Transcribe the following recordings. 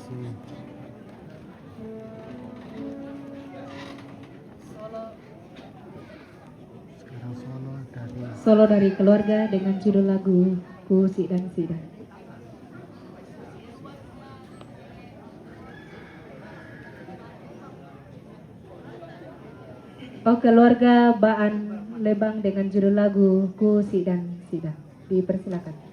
kasih. Sekarang Solo dari keluarga dengan judul lagu Ku Sidang Sidang. Oh, keluarga Baan Lebang dengan judul lagu Ku Sidang Sidang. Dipersilakan.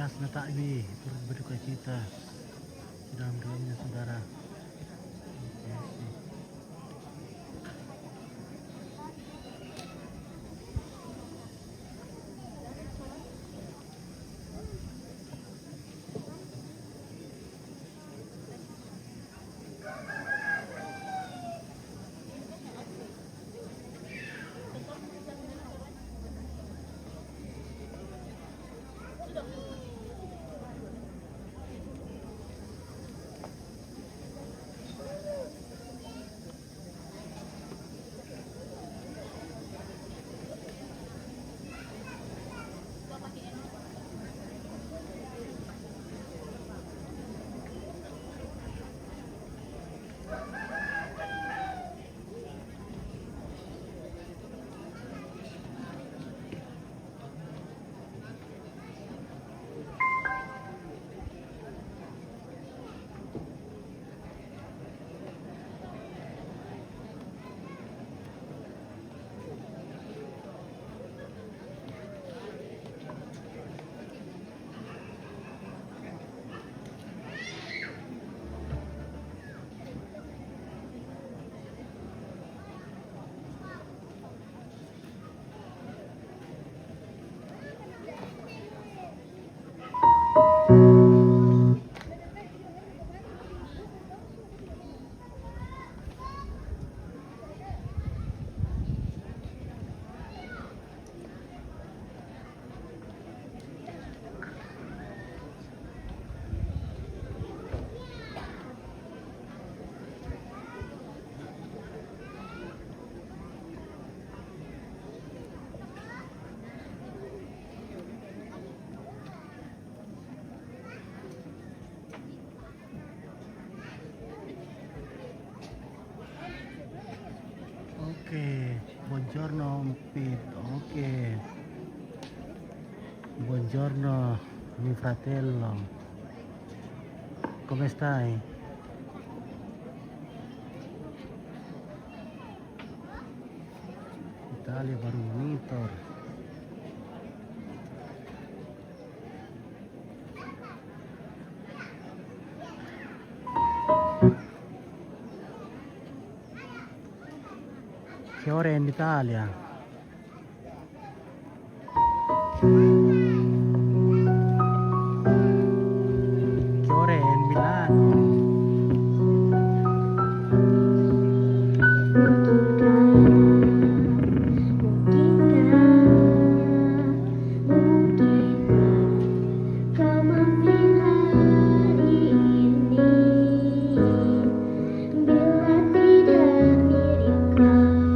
ikhlas na takbi turut berduka cita sedalam-dalamnya saudara. Oke, buongiorno Pit. Oke. Buongiorno mio fratello. Come stai? Italia baru monitor. Che ora è in Italia? Che ora è in Milano? Kau memilih hari ini, bila tidak mirip kau.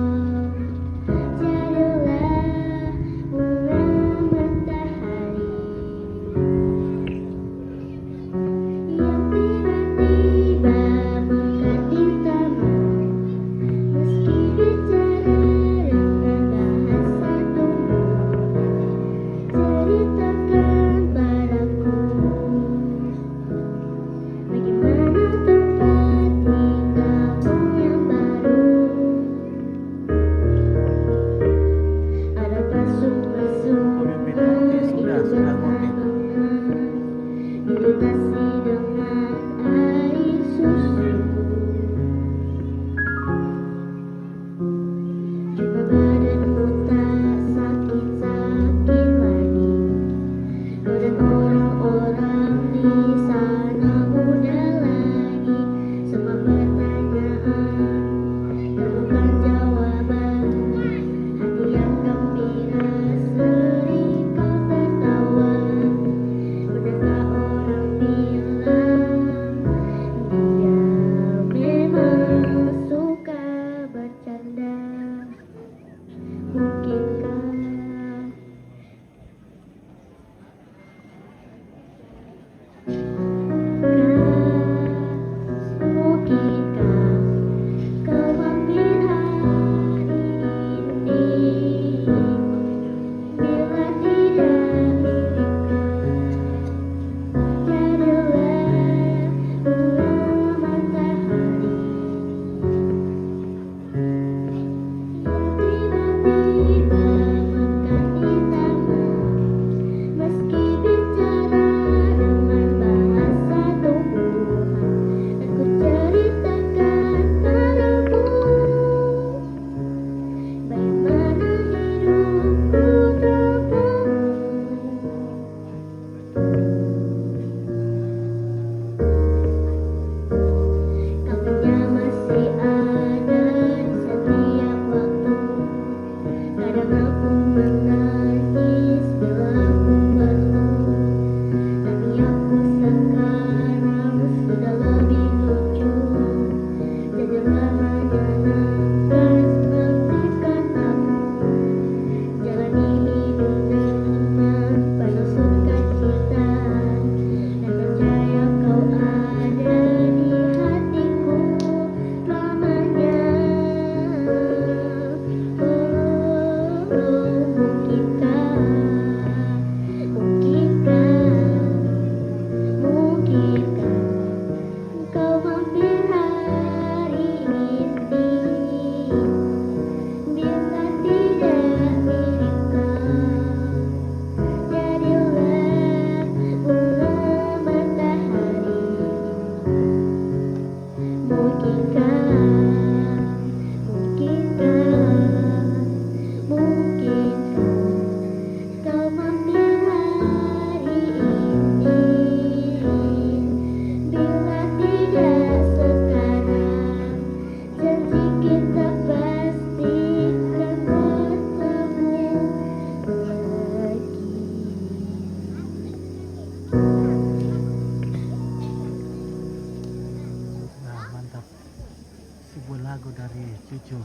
sebuah lagu dari cucu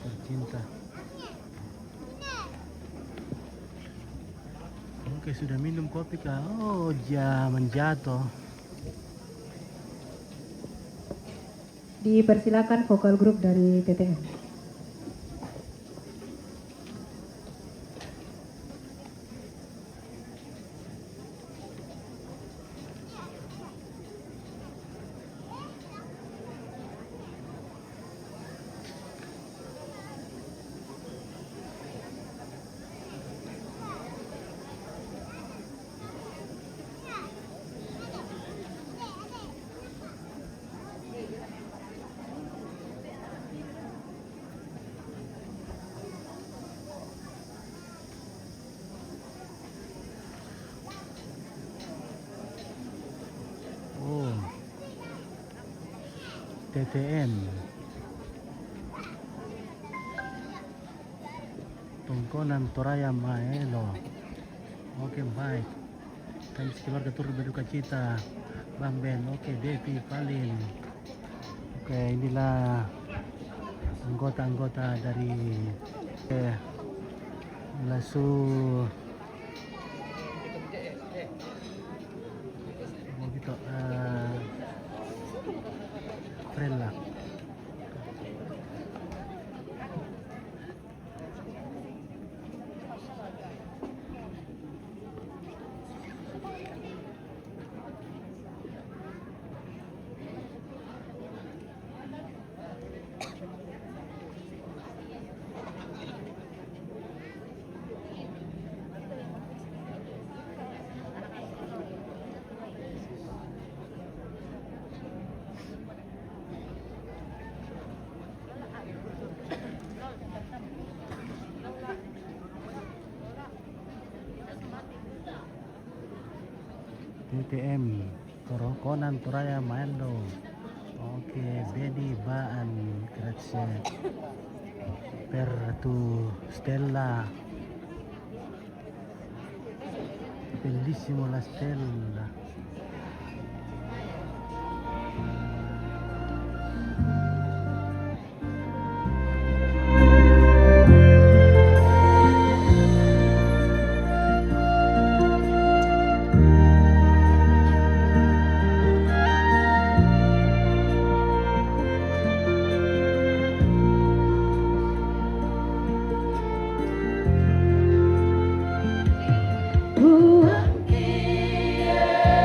tercinta. Oke, sudah minum kopi kah? Oh, zaman jatuh. Dipersilakan vokal grup dari TTM. Oh, TTM Tongkonan Toraya Maelo. Oke, baik. Kami sekeluarga turut berduka cita Bang Ben. Oke, Devi, Palin. Oke, inilah anggota-anggota dari Lasu begitu Frella. TTM Tongkonan Toraya Maelo. Oke, Bedi Baan, grazie per tu stella, bellissimo la stella. Buang dia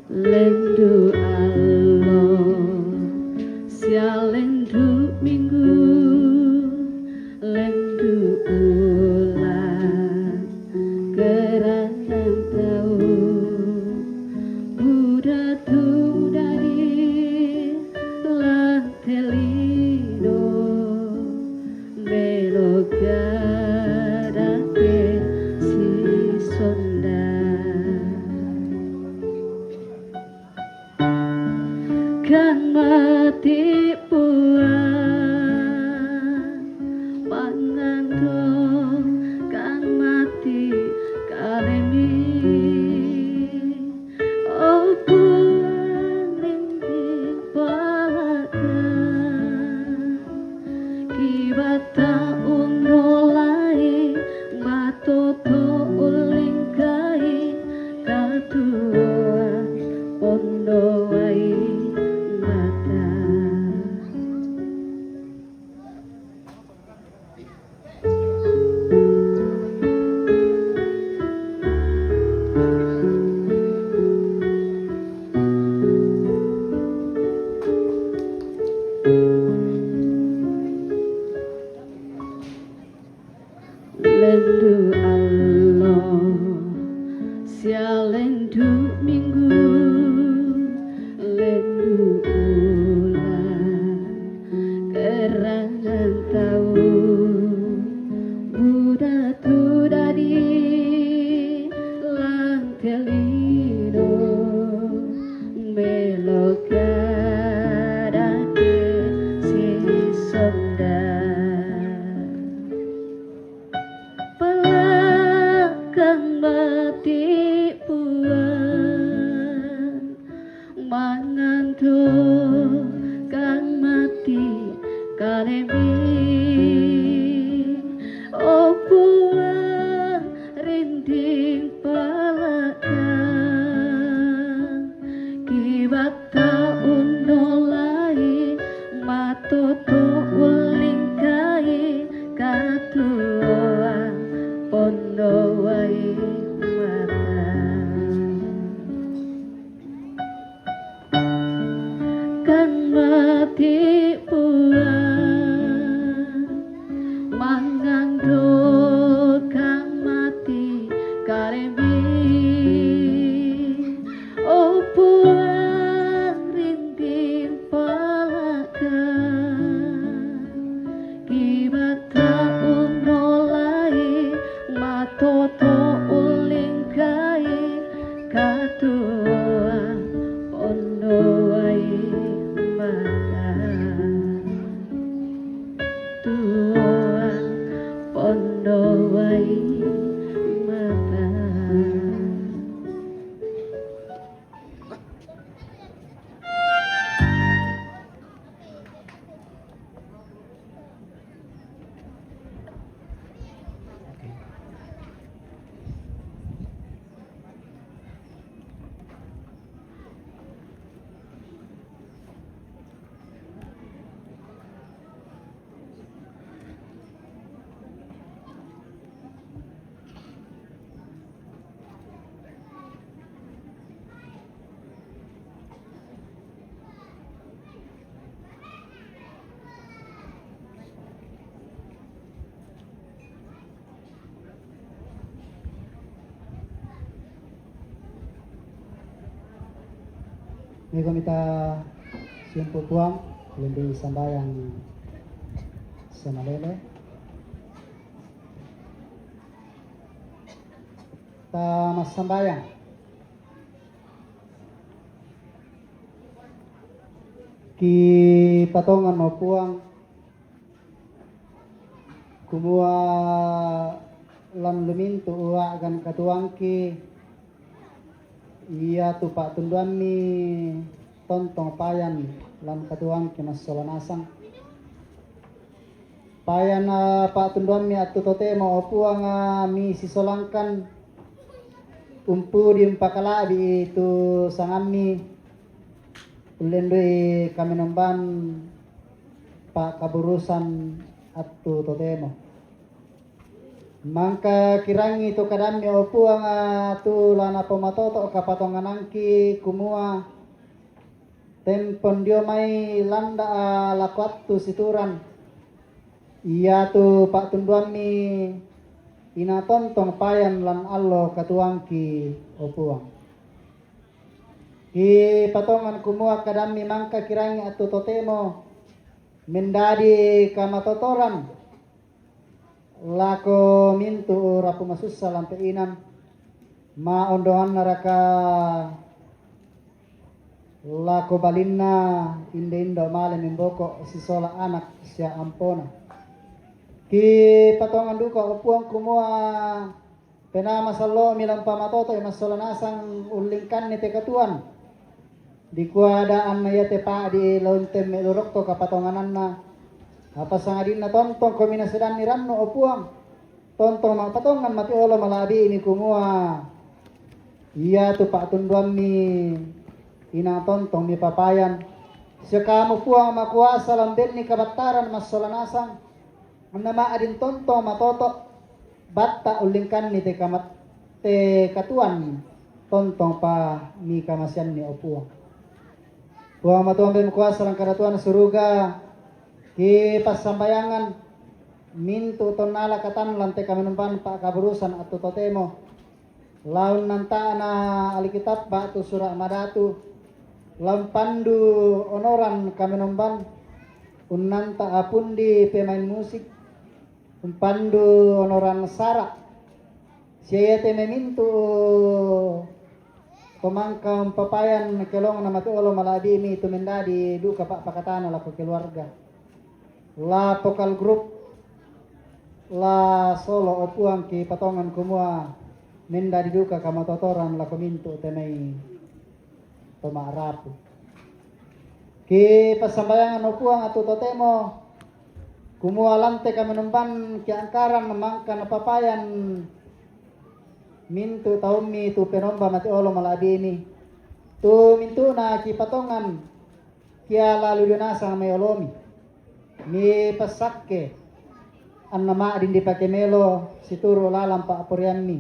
lendu alo sia lendu minggu lendu ulan kerangan tahun Buddha tu dari lantelino melogarake si sonda kan mati puan mangandong kan mati kalemi oh puan rindik balakan kibata unolai matoto ulingkai katua pondowai mata lendu alo sia lendu minggu lendu ulan kerangan tahun Buddha tu dari lantelino melogarake si sonda pelakang mati puan manganto kang mati kalemi oh puan rinding palakan kibata unolai matoto ulingkai katua pondowai mata kan mati puan mangando kan mati karemi oh puan rindim palakan kibata unolai matoto ulingkai katua pondowai mata tua pondowai mata Ini komita simpu puang lebih sambayang semalele. Ta mas sambayang. Ki patongan mau puang kumua lam lumintu uwa gan katuangki iya tu pak tunduan mi tontong payan lam katuang ki mas solanasang payan pak tunduan mi atu tote mau puang mi sisolangkan umpu di empakala di itu sangami ulendoi kami nemban pak kaburusan atu totemo Mangka kirangi tu kadami opuang tu lana pomatoto kapatongan angki kumua tempon dio mai landa lakwatu situran iya tu pak tunduami ina tontong payan lan allo katuangki opuang ki patongan kumua kadami mangka kirangi atu totemo mendadi kamatotoran lako mintu rapu masussa lampe inam ma ondoan naraka lako balinna indo male mimboko sisola anak sia ampona ki patongan duka upuang kumua penama sallo milang pamatoto masola nasang ulingkan ni tekatuan di kuadaan na yate pa di launtem melurok to kapatonganan na apa sangadin na tontong komina sedan ni ranno opuang tontong mapatongan mati olo malabi ini kumua iya tu pak tunduan mi ina tontong mi papayan siya kamu puang makuasa lamben ni kabataran masola nasang nama adin tontong matoto batta ulingkan ni te katuan tontong pa mi kamasyan ni opuang puang matuang ben kuasa lang karatuan suruga ki pasambayangan mintu tonala katan lante kami numpan pak kaburusan atau totemo laun nanta na alikitab batu surah madatu laun pandu onoran kami numpan unnanta apundi pemain musik pandu onoran sarak siya te memintu pemangkam papayan kelong na mati olo maladi mi tumendadi duka pak pakatana lako keluarga la pokal group la solo opuang ki patongan kumua menda diduka kamatotoran la kominto tenai pemarapu ki pasambayangan opuang atu totemo kumua lante kami numpan ki angkaran mangka na papayan mintu taumi tu penomba mati olo malabini tu mintu na ki patongan kia lalu dunasa may olomi mi pasakke annama adin di pakemelo situro lalam pa aporian mi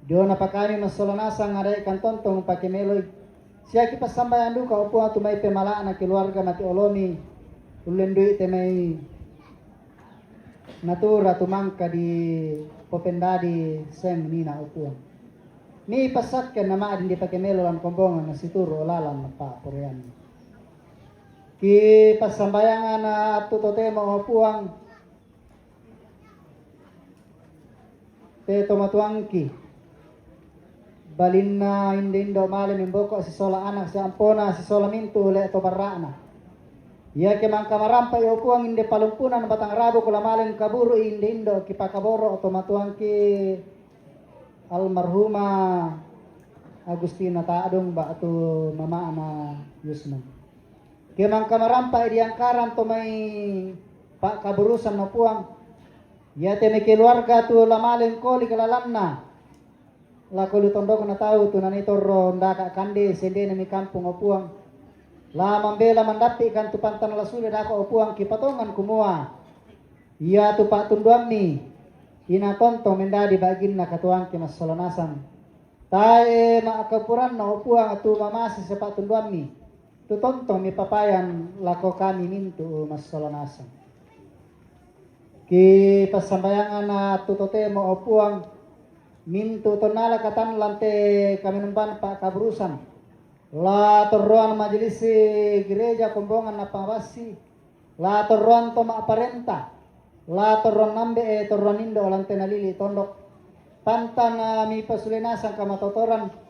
diona pakami masolonasa ngarai kantontong pakemelo siya ki pasambayan duka opo atu may pemala na keluarga mati olomi ulendui temay natura tumangka di popendadi sem nina opo mi pasakke nama adin di pakemelo lan kombongan na situro lalam pa aporian mi ki pasambayangan atu totemo opuang te tomatuangki balinna indindo male mimboko si sola anak si ampona si sola mintu le to barrana ya ke mangka marampa opuang inde palumpunan batang rabu kula malen kaburu indindo ki pakaboro tomatuangki almarhuma Agustina Taadong ba atu mama ana Yusman kemang kamarampa di angkaran to may pak kaburusan no puang ya te me keluarga tu lamalen koli kalalanna la koli tondok na tau tu nanito ro ndaka kande sende na mi kampung opuang la mambela mandati kan tu pantan la sule dako opuang ki patongan kumua ya tu pak tunduan mi ina tonto mendadi bagin na katuang ki masolonasan tae maakapuran na opuang atu mamasi sa pak tunduan mi tu tontong mi papayan lako kami mintu masolonasan ki pasambayangan na tutotemo opuang mintu tonala katan lante kami numpan pak kabrusan la torroan majelis gereja kombongan na pangabasi la torroan to maaparenta la torroan nambe torroan indo lante nalili tondok pantan mi pasulenasan kamatotoran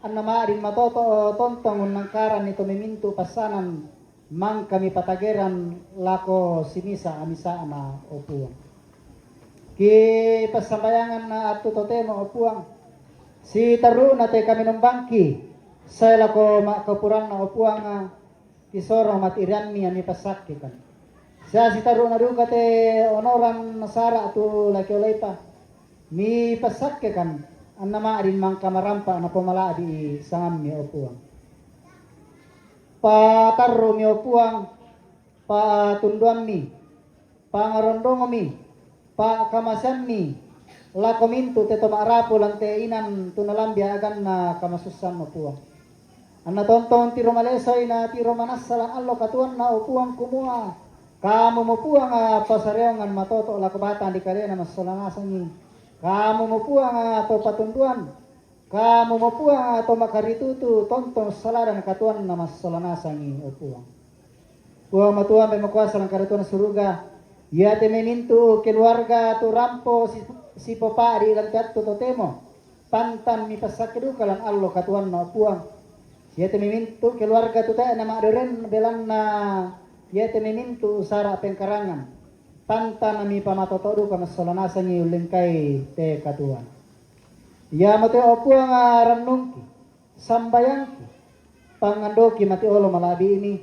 annama adin matoto tontong unangkaran ito mimintu pasanan mang kami patageran lako simisa amisa na opuang ki pasambayangan na atu totemo opuang si taru na te kami numbangki sa lako makapuran na opuang kisoro matirian mi ani pasakki kan sa si taru na duka te onoran nasara atu laki olay pa mi pasakki kan annama adin mangka marampa na pumala di sangam mi opuang patarro mi opuang patunduan mi pangarondongo mi pa kamasanni la komintu te tomarapo lang te inan tunalambia agan na kamasusan mo puang. Ang natonton tiro malesoy na tiro manasalang allo katuan na upuang kumua. Kamu mo puang pasareong ang matoto la kubatan di kali na masalanasan ni. Kamu mo puang to patunduan. Kamu mo puang to makaritutu tontong salaran katuan na masalanasan ni upuang. Puang matuan may makuasa ng karituan suruga. Ya te memintu keluarga tu rampo si papa di lantat tu totemo. Pantan mi pasakidu kalang allo katuan na upuang. Ya te memintu keluarga tu ta na maaderen belan na ya te memintu usara pengkarangan. Pantan mi pamatotodu kamasalanasan ni ulengkai te katuan. Ya mate opuang ranungki sambayangki pangandoki mati olo malabi ini.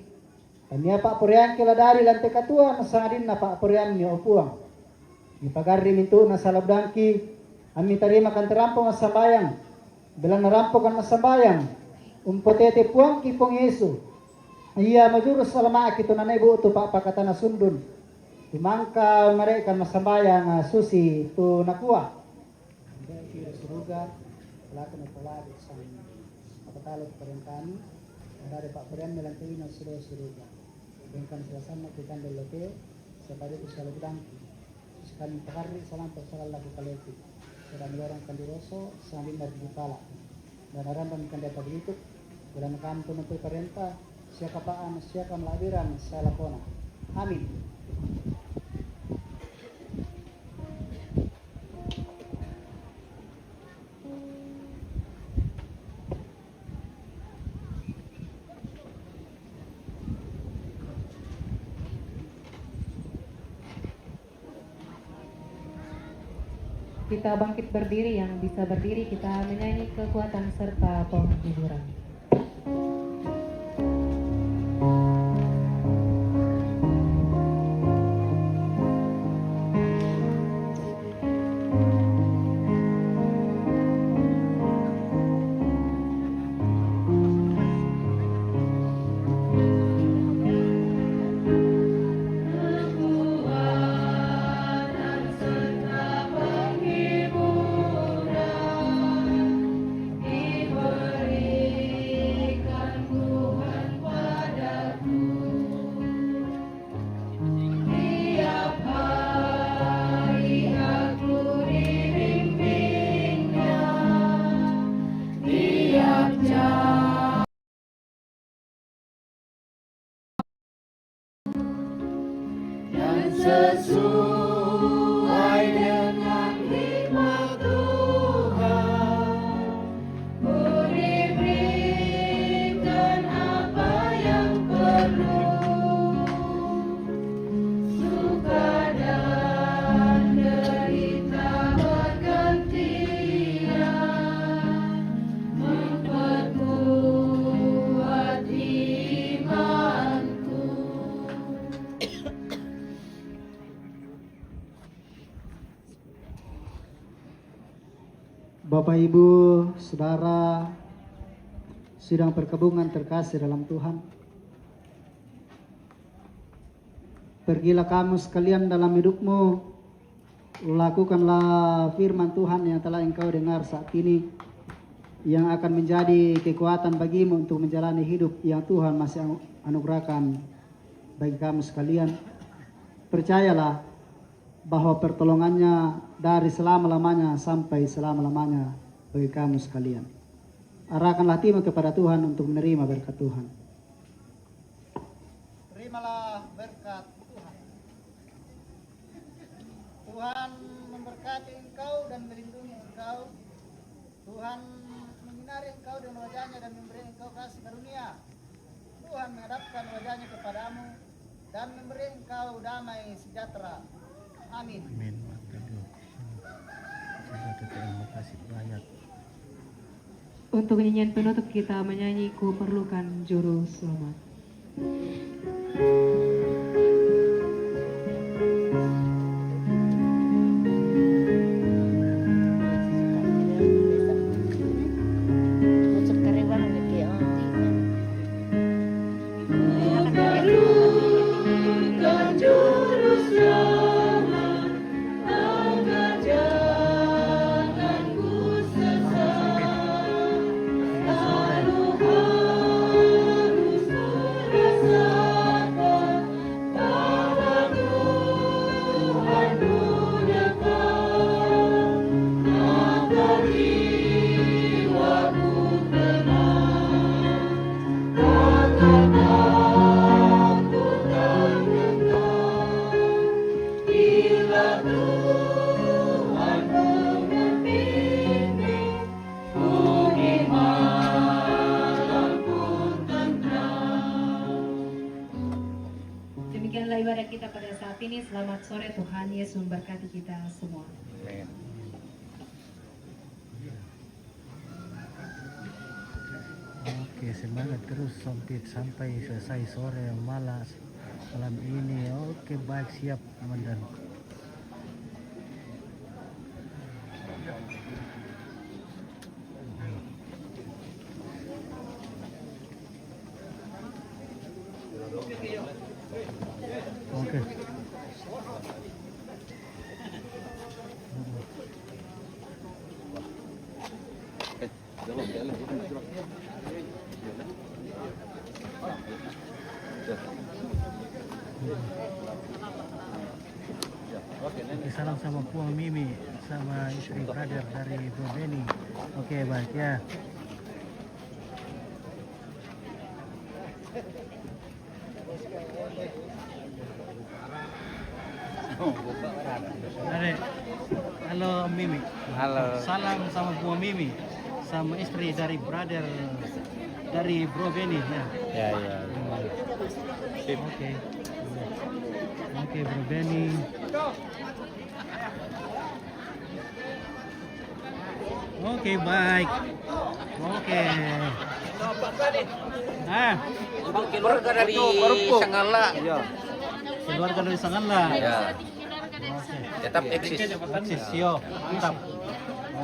Kanya pak purian kila dari lantai katuan sangadin na pak purian ni opuang. Ni pagari mintu na salabdangki ami tarima kan terampo masambayang. Belang narampo kan masambayang. Umpotete puang kipong Yesu. Iya majurus salama kito nanay bu tu pak pakata na sundun. Tumangka mereka masambayang susi tu nakua. Dari suruga lakukan peladi sang apatalo perintani. Dari pak purian melantai na suruga. Dengan suasana kita deloke sebagai usaha bidang sekali pahari salam persoalan lagu kaleti sedang orang kandiroso sambil berdipala dan aran kan dapat itu dalam kampung untuk perintah siapa paan siapa melahiran saya lapona amin. Kita bangkit berdiri, yang bisa berdiri kita menyanyi kekuatan serta penghiburan. Sesuai dengan hikmat Tuhan, ku diberikan apa yang perlu, suka dan derita bergantian, memperkuat imanku. Bapak Ibu, Saudara, sidang perkabungan terkasih dalam Tuhan. Pergilah kamu sekalian dalam hidupmu, lakukanlah firman Tuhan yang telah engkau dengar saat ini, yang akan menjadi kekuatan bagimu untuk menjalani hidup yang Tuhan masih anugerahkan bagi kamu sekalian. Percayalah bahwa pertolongannya dari selama-lamanya sampai selama-lamanya bagi kamu sekalian. Arahkanlah hatimu kepada Tuhan untuk menerima berkat Tuhan. Terimalah berkat Tuhan. Tuhan memberkati engkau dan melindungi engkau. Tuhan menyinari engkau dengan wajahnya dan memberi engkau kasih karunia. Tuhan menghadapkan wajahnya kepadamu dan memberi engkau damai sejahtera. Amin. Amin. Terima kasih banyak. Untuk nyanyian penutup kita menyanyi Ku Perlukan Juru Selamat. Perlukan juru selamat. Demikianlah ibadah kita pada saat ini. Selamat sore, Tuhan Yesus memberkati kita semua. Oke, semangat terus sampai selesai sore malam ini. Oke, baik, siap komandan. Oke. Oke, salam sama Puang Mimi sama istri brother dari Bro Benny. Oke, baik ya. Adek, halo Mimi. Halo. Salam sama Puang Mimi sama istri dari brother dari Bro Benny ya. Ya, ya. Oke. Oke, Bro Benny. Oke, baik. Oke. Keluarga dari Sangala. Ya. Keluarga dari Sangala. Ya. Oke. Tetap eksis. Eksis, yo. Mantap.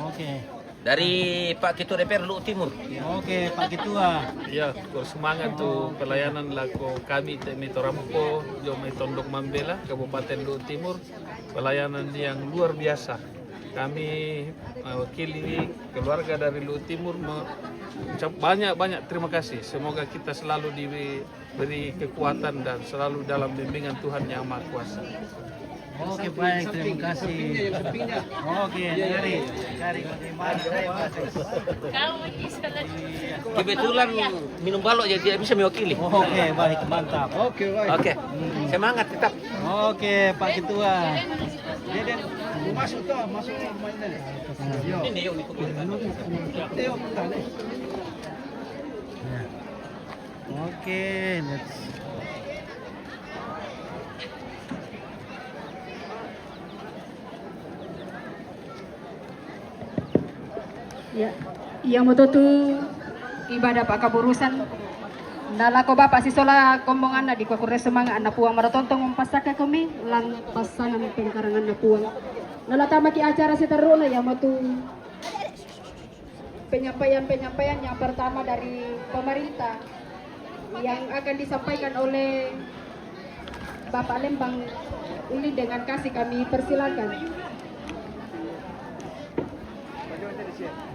Oke. Dari Pak Ketua DPR Luhut Timur. Oke, Pak Ketua. Ya, kau semangat tu pelayanan laku kami Temi Torampo, Jomai Tondok Mambela, Kabupaten Luhut Timur, pelayanan yang luar biasa. Kami mewakili keluarga dari Luhut Timur mengucap banyak terima kasih. Semoga kita selalu diberi kekuatan dan selalu dalam bimbingan Tuhan Yang Maha Kuasa. Oke, baik, terima kasih. Oke, dari bagaimana? Kebetulan minum balok jadi tidak bisa mewakili. Oke, baik, mantap. Oke. Semangat tetap. Oke, Pak Ketua. Deden, Masuk mainan. Ini yuk ya. Oke, let's. Ya, yang mototu ibadah Pak Kaburusan. Nalako Bapak sisola kombongan na di kokore semanga anak puang maratontong umpasaka kami lang pasangan pengkarangan na puang. Nalatama ki acara sitaruna yang motu penyampaian yang pertama dari pemerintah yang akan disampaikan oleh Bapak Lembang Uli dengan kasih kami persilakan.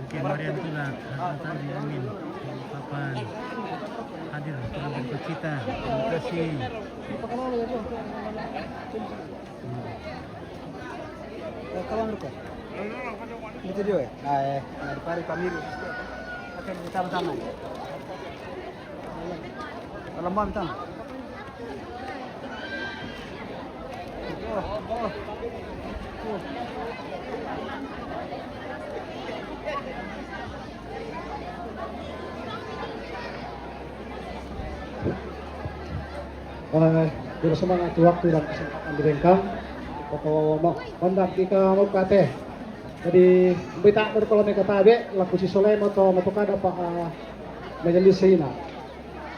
Oke, Marian Tulat, tadi Amin, Papan, hadir dalam bercita. Terima kasih. Kawan ruko. Itu dia. Dari Pari Pamiri. Akan kita sama. Lembam tang. Bila semangat waktu dan kesempatan direngkang, pokok kondak kita mau kate. Jadi bita berkolom kata abe, laku si soleh moto kada pak majelis sina.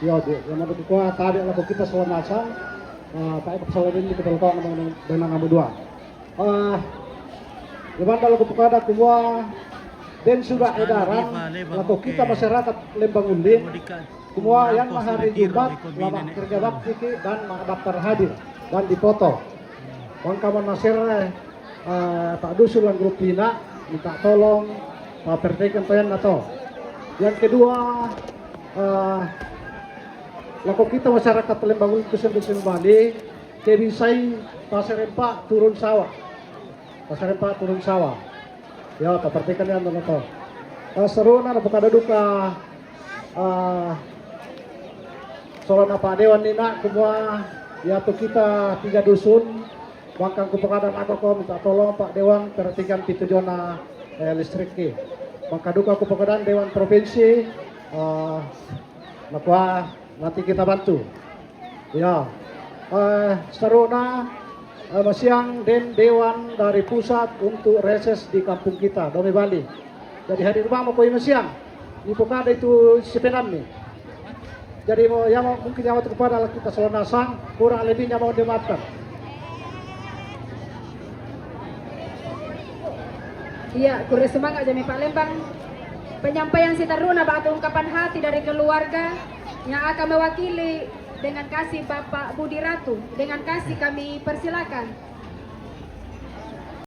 Yo, yang mau kuah tadi laku kita selama asal, pak pesawat ini kita lakukan dengan nomor 2. Lepas laku kada kumua dan sudah edaran laku kita masyarakat Lembang Ulin. Semua yang hari Jumat, lama kerja bakti dan daftar hadir dan dipoto. Kawan nasir Pak Dusul dan grup Pina minta tolong perhatikan toyan atau. Yang kedua, laku kita masyarakat Lembang Kusen Bali, kebisai Pasar Empat turun sawah. Ya, perhatikan yang atau. Seru na pada duka. Soalnya Pak Dewan Nina semua ya tuh kita 3 dusun bangkang kupakadan aku minta tolong Pak Dewan perhatikan pintu zona listrik ki. Bangka duka kupakadan Dewan Provinsi nanti kita bantu. Ya. Saruna Masiang dan Dewan dari pusat untuk reses di kampung kita, Dome Bali. Jadi hari rumah mau koi Masiang, ibu kada itu sepenam nih. Jadi mau yang mungkin yang kepada kita selonasang kurang lebihnya mau dimaafkan. Iya, kurang semangat Jami Pak Lembang. Penyampaian si Taruna batu ungkapan hati dari keluarga yang akan mewakili dengan kasih Bapak Budi Ratu. Dengan kasih kami persilakan